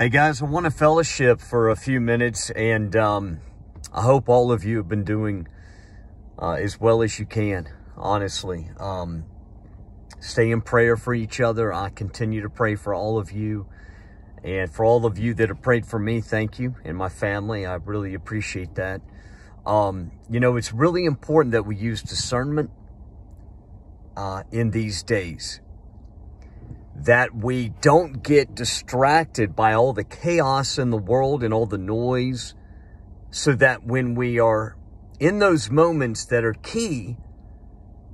Hey guys, I want to fellowship for a few minutes, and I hope all of you have been doing as well as you can, honestly. Stay in prayer for each other. I continue to pray for all of you, and for all of you that have prayed for me, thank you, and my family. I really appreciate that. It's really important that we use discernment in these days, that we don't get distracted by all the chaos in the world and all the noise, so that when we are in those moments that are key,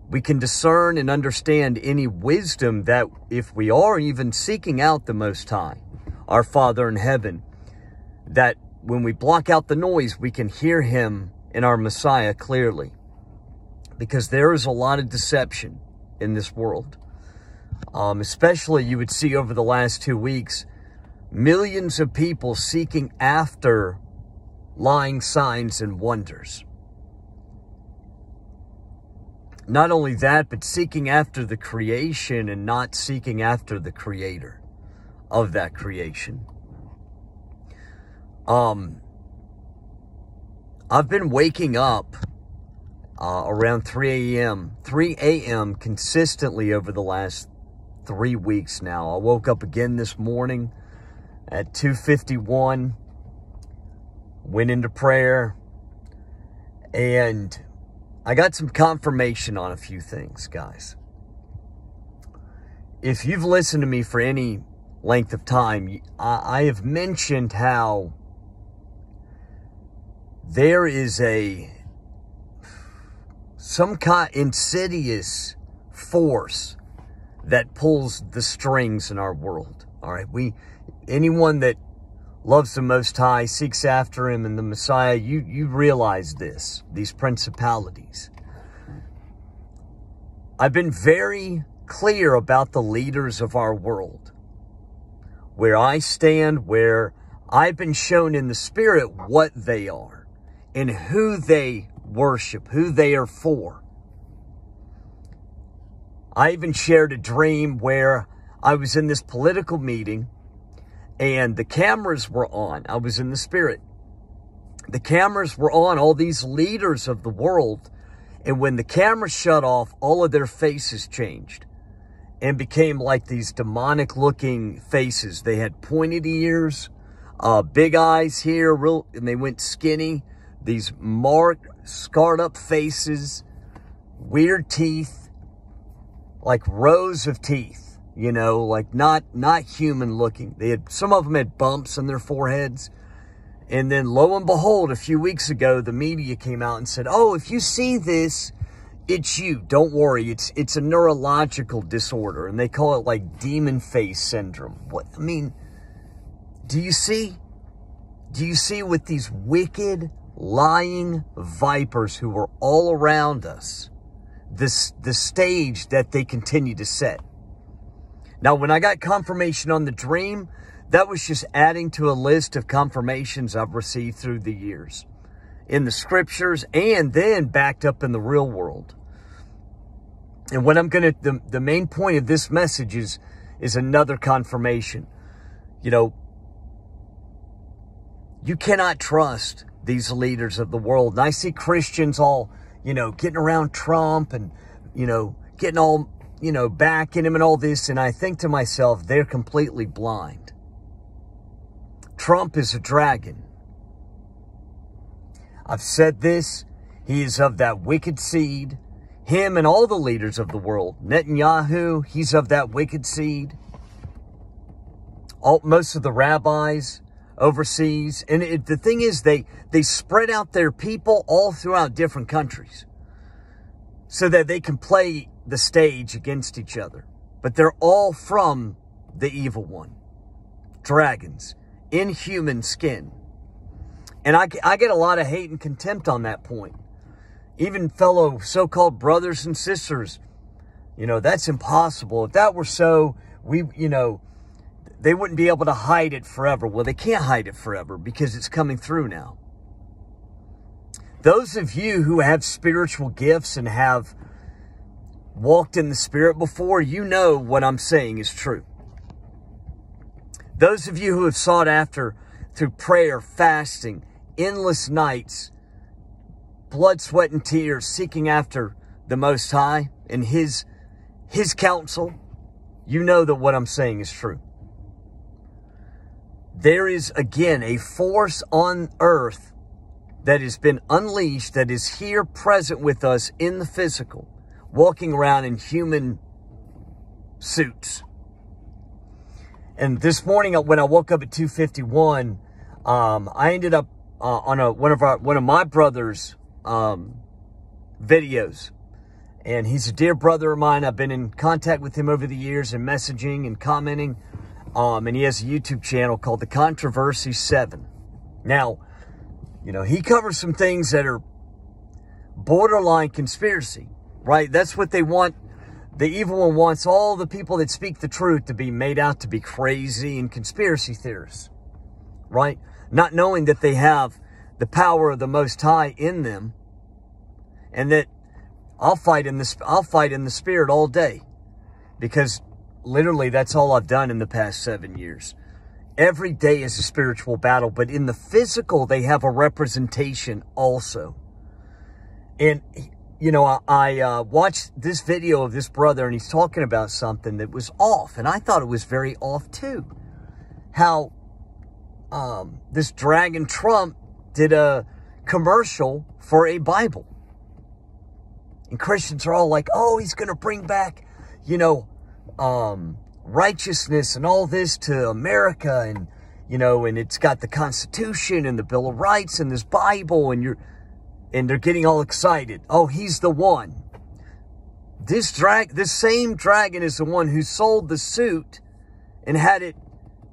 we can discern and understand any wisdom that, if we are even seeking out the Most High, our Father in heaven, that when we block out the noise, we can hear Him and our Messiah clearly. Because there is a lot of deception in this world. Especially, you would see over the last 2 weeks, millions of people seeking after lying signs and wonders. Not only that, but seeking after the creation and not seeking after the creator of that creation. I've been waking up around 3 a.m. consistently over the last 3 weeks now. I woke up again this morning at 2:51, went into prayer, and I got some confirmation on a few things, guys. If you've listened to me for any length of time, I have mentioned how there is some kind of insidious force that pulls the strings in our world. All right, anyone that loves the Most High, seeks after Him and the Messiah, you realize these principalities. I've been very clear about the leaders of our world, where I stand, where I've been shown in the Spirit what they are and who they worship, who they are for. I even shared a dream where I was in this political meeting and the cameras were on. I was in the Spirit. The cameras were on, all these leaders of the world. And when the camera shut off, all of their faces changed and became like these demonic looking faces. They had pointed ears, big eyes here, and they went skinny. These marked, scarred up faces, weird teeth. Like rows of teeth, like not human looking. Some of them had bumps on their foreheads. And then lo and behold, a few weeks ago, the media came out and said, "Oh, if you see this, it's you. Don't worry. It's a neurological disorder." And they call it like demon face syndrome. Do you see with these wicked, lying vipers who are all around us, the stage that they continue to set? Now, when I got confirmation on the dream, that was just adding to a list of confirmations I've received through the years in the scriptures and then backed up in the real world. And what the main point of this message is another confirmation. You cannot trust these leaders of the world. And I see Christians all getting around Trump and, getting all, backing him and all this. And I think to myself, they're completely blind. Trump is a dragon. I've said this. He is of that wicked seed. Him and all the leaders of the world. Netanyahu, he's of that wicked seed. Most of the rabbis overseas. And the thing is, they spread out their people all throughout different countries so that they can play the stage against each other. But they're all from the evil one. Dragons in human skin. And I get a lot of hate and contempt on that point. Even fellow so-called brothers and sisters, that's impossible. If that were so, they wouldn't be able to hide it forever. Well, they can't hide it forever because it's coming through now. Those of you who have spiritual gifts and have walked in the Spirit before, you know what I'm saying is true. Those of you who have sought after through prayer, fasting, endless nights, blood, sweat, and tears, seeking after the Most High and His counsel, you know that what I'm saying is true. There is, again, a force on earth that has been unleashed, that is here present with us in the physical, walking around in human suits. And this morning, when I woke up at 2:51, I ended up on one of my brother's videos. And he's a dear brother of mine. I've been in contact with him over the years and messaging and commenting. And he has a YouTube channel called The Controversy 7. Now, you know, he covers some things that are borderline conspiracy, right? That's what they want. The evil one wants all the people that speak the truth to be made out to be crazy and conspiracy theorists, right? Not knowing that they have the power of the Most High in them, and that I'll fight in the spirit all day, because literally that's all I've done in the past 7 years. Every day is a spiritual battle, but in the physical, they have a representation also. And, you know, I watched this video of this brother, and he's talking about something that was off, and I thought it was very off too. How this dragon Trump did a commercial for a Bible. And Christians are all like, oh, he's going to bring back, you know, righteousness and all this to America, and you know, and it's got the Constitution and the Bill of Rights and this Bible, and they're getting all excited. Oh, he's the one. This same dragon is the one who sold the suit and had it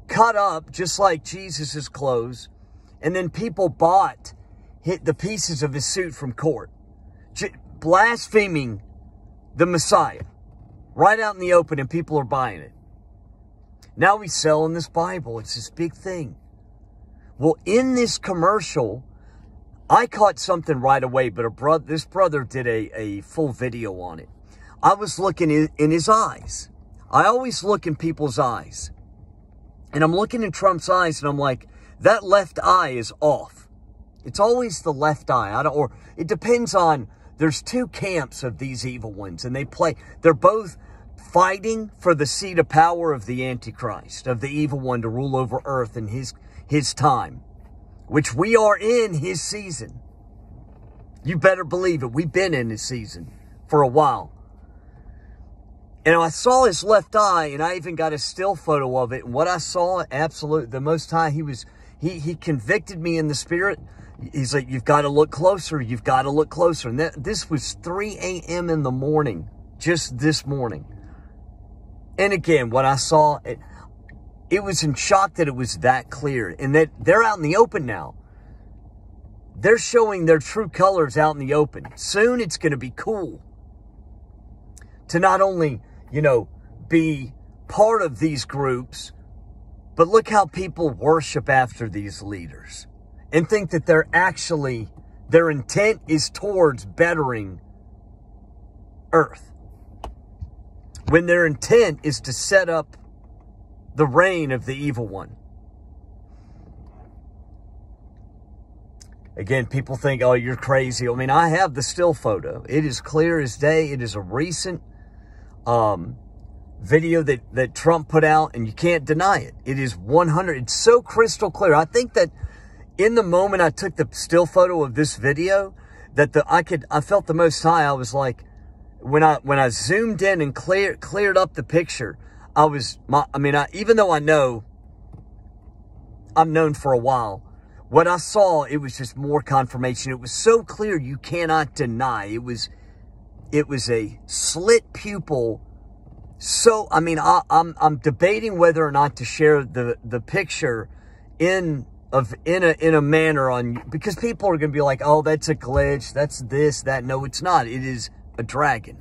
cut up just like Jesus's clothes, and then people bought the pieces of his suit from court, blaspheming the Messiah. Right out in the open, and people are buying it. Now he's selling this Bible. It's this big thing. Well, in this commercial, I caught something right away, but this brother did a full video on it. I was looking in his eyes. I always look in people's eyes. And I'm looking in Trump's eyes, and I'm like, that left eye is off. It's always the left eye. Or it depends on... There's two camps of these evil ones, and they're both fighting for the seat of power of the Antichrist, of the evil one to rule over earth in his time, which we are in his season. You better believe it. We've been in his season for a while. And I saw his left eye, and I even got a still photo of it. And what I saw, absolutely, the Most High, he convicted me in the spirit. He's like, you've got to look closer. You've got to look closer. And this was 3 a.m. in the morning, just this morning. And again, what I saw, it was in shock that it was that clear. And that they're out in the open now. They're showing their true colors out in the open. Soon it's going to be cool to not only, you know, be part of these groups, but look how people worship after these leaders. And think that their intent is towards bettering earth. When their intent is to set up the reign of the evil one. Again, people think, oh, you're crazy. I mean, I have the still photo. It is clear as day. It is a recent video that Trump put out, and you can't deny it. It is 100. It's so crystal clear. I think that in the moment I took the still photo of this video, that I felt the Most High. I was like, when I zoomed in and cleared up the picture, even though I know I'm known for a while, what I saw, it was just more confirmation. It was so clear you cannot deny. It was a slit pupil. So I'm debating whether or not to share the picture in a manner because people are going to be like, oh, that's a glitch, that's this, that. No, it's not. It is a dragon.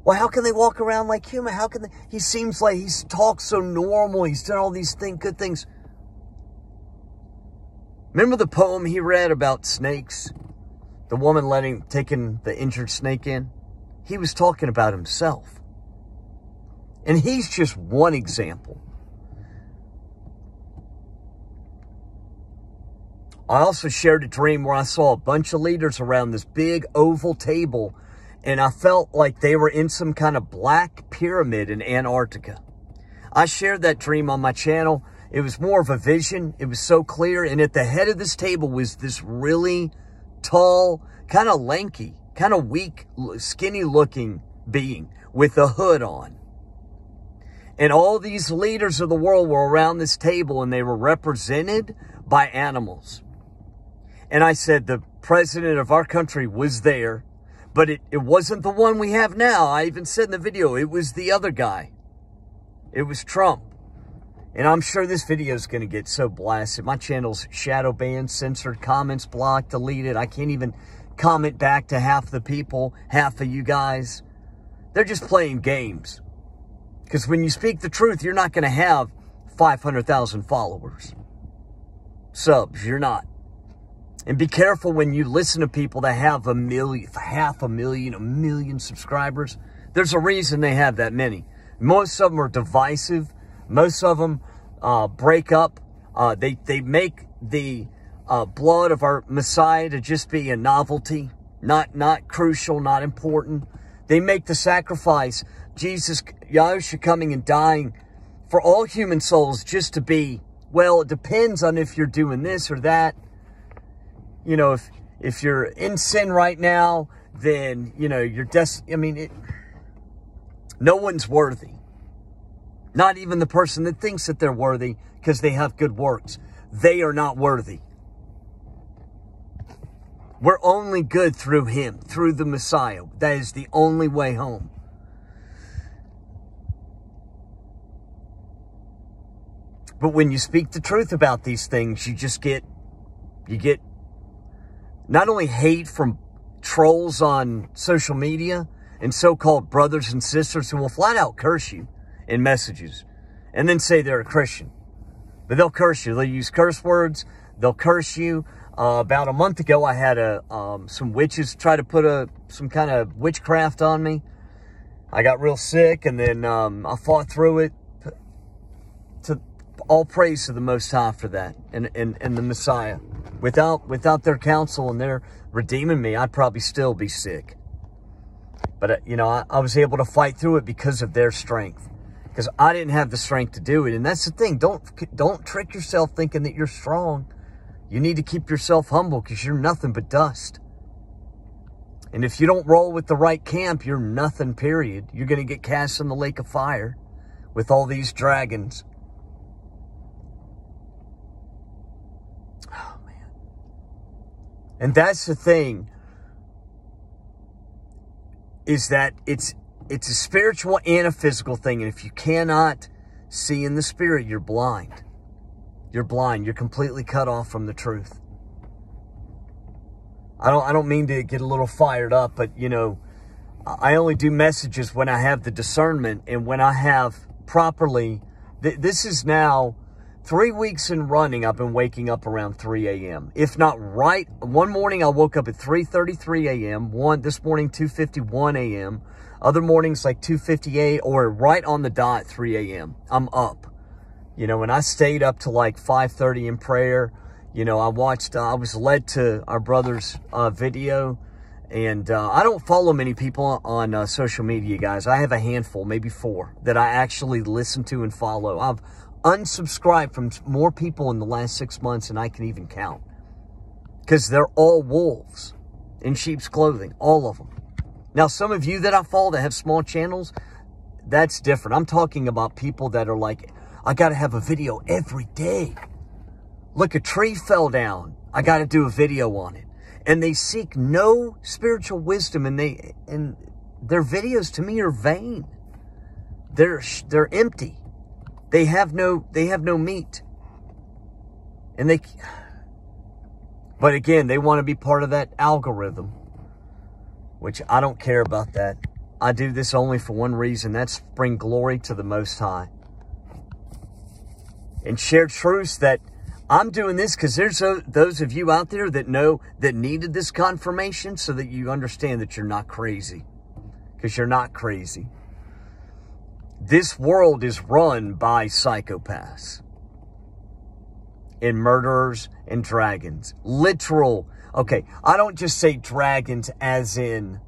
Well, how can they walk around like human? How can they? He seems like he's talks so normal. He's done all these good things. Remember the poem he read about snakes? The woman taking the injured snake in? He was talking about himself. And he's just one example. I also shared a dream where I saw a bunch of leaders around this big oval table, and I felt like they were in some kind of black pyramid in Antarctica. I shared that dream on my channel. It was more of a vision. It was so clear. And at the head of this table was this really tall, kind of lanky, kind of weak, skinny looking being with a hood on. And all these leaders of the world were around this table, and they were represented by animals. And I said, the president of our country was there, but it wasn't the one we have now. I even said in the video, it was the other guy. It was Trump. And I'm sure this video is going to get so blasted. My channel's shadow banned, censored, comments blocked, deleted. I can't even comment back to half the people, half of you guys. They're just playing games. Because when you speak the truth, you're not going to have 500,000 followers. Subs, you're not. And be careful when you listen to people that have a million, half a million subscribers. There's a reason they have that many. Most of them are divisive. Most of them break up. They make the blood of our Messiah to just be a novelty, not crucial, not important. They make the sacrifice, Jesus, Yahusha coming and dying for all human souls just to be, well, it depends on if you're doing this or that. You know, if you're in sin right now, then, you know, you're no one's worthy. Not even the person that thinks that they're worthy because they have good works. They are not worthy. We're only good through him, through the Messiah. That is the only way home. But when you speak the truth about these things, you get not only hate from trolls on social media and so-called brothers and sisters who will flat out curse you in messages and then say they're a Christian. But they'll curse you. They'll use curse words. They'll curse you. About a month ago, I had some witches try to put some kind of witchcraft on me. I got real sick, and then I fought through it. To all praise to the Most High for that, and the Messiah. Without their counsel and their redeeming me, I'd probably still be sick. But you know, I was able to fight through it because of their strength. Because I didn't have the strength to do it, and that's the thing. Don't trick yourself thinking that you're strong. You need to keep yourself humble because you're nothing but dust. And if you don't roll with the right camp, you're nothing, period. You're going to get cast in the lake of fire with all these dragons. Oh, man. And that's the thing, is that it's a spiritual and a physical thing. And if you cannot see in the spirit, you're blind. You're blind. You're completely cut off from the truth. I don't mean to get a little fired up, but, you know, I only do messages when I have the discernment and when I have properly. This is now 3 weeks in running. I've been waking up around 3 a.m. If not right. One morning I woke up at 3:33 a.m. This morning, 2:51 a.m. Other mornings like 2:58 or right on the dot, 3 a.m. I'm up. You know, and I stayed up to like 5:30 in prayer. You know, I was led to our brother's video. And I don't follow many people on social media, guys. I have a handful, maybe 4, that I actually listen to and follow. I've unsubscribed from more people in the last 6 months than I can even count. Because they're all wolves in sheep's clothing, all of them. Now, some of you that I follow that have small channels, that's different. I'm talking about people that are like, I got to have a video every day. Look, a tree fell down. I got to do a video on it. And they seek no spiritual wisdom, and their videos to me are vain. They're empty. They have no meat. And but again, they want to be part of that algorithm, which I don't care about that. I do this only for one reason. That's bring glory to the Most High. And share truths that I'm doing this because there's those of you out there that know that needed this confirmation so that you understand that you're not crazy. Because you're not crazy. This world is run by psychopaths and murderers and dragons. Literal. Okay, I don't just say dragons as in,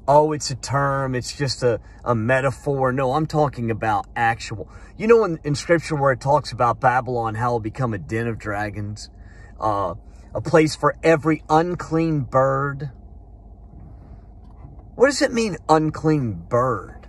oh, it's a term, it's just a metaphor. No, I'm talking about actual. You know in Scripture where it talks about Babylon, how it'll become a den of dragons, a place for every unclean bird. What does it mean, unclean bird?